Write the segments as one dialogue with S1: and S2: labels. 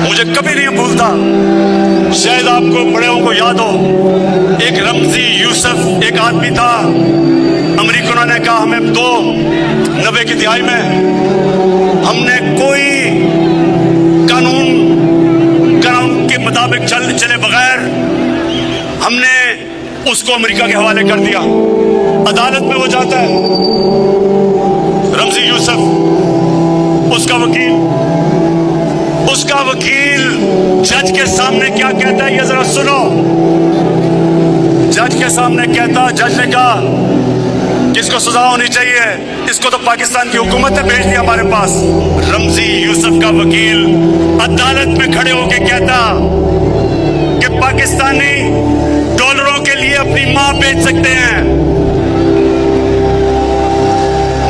S1: مجھے کبھی نہیں بھولتا. شاید آپ کو بڑوں کو یاد ہو, ایک رمزی یوسف ایک آدمی تھا. امریکنوں نے کہا ہمیں دو 90 کی دہائی میں ہم نے کوئی قانون کے مطابق چلے بغیر ہم نے اس کو امریکہ کے حوالے کر دیا. عدالت میں وہ جاتا ہے, رمزی یوسف, اس کا وکیل جج کے سامنے کیا کہتا ہے یہ ذرا سنو. جج کے سامنے کہتا, جج نے کہا کہ اس کو سزا ہونی چاہیے, اس کو تو پاکستان کی حکومت نے بھیج دیا ہمارے پاس. رمزی یوسف کا وکیل عدالت میں کھڑے ہو کے کہتا کہ پاکستانی ڈالروں کے لیے اپنی ماں بیچ سکتے ہیں.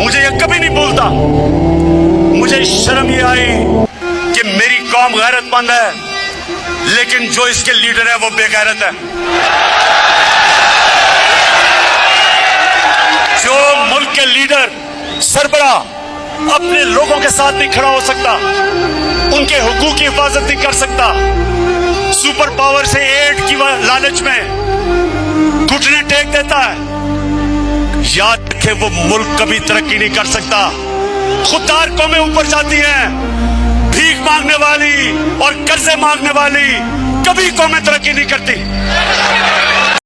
S1: مجھے یہ کبھی نہیں بھولتا. مجھے شرم یہ آئی کہ میری قوم غیرت مند ہے لیکن جو اس کے لیڈر ہے وہ بے غیرت ہے. جو ملک کے لیڈر سربراہ اپنے لوگوں کے ساتھ نہیں کھڑا ہو سکتا, ان کے حقوق کی حفاظت نہیں کر سکتا, سپر پاور سے ایڈ کی لالچ میں گھٹنے ٹیک دیتا ہے, یاد رکھے وہ ملک کبھی ترقی نہیں کر سکتا. خوددار قومیں اوپر جاتی ہیں, بھیک مانگنے والی اور قرضے مانگنے والی کبھی قومیں ترقی نہیں کرتی.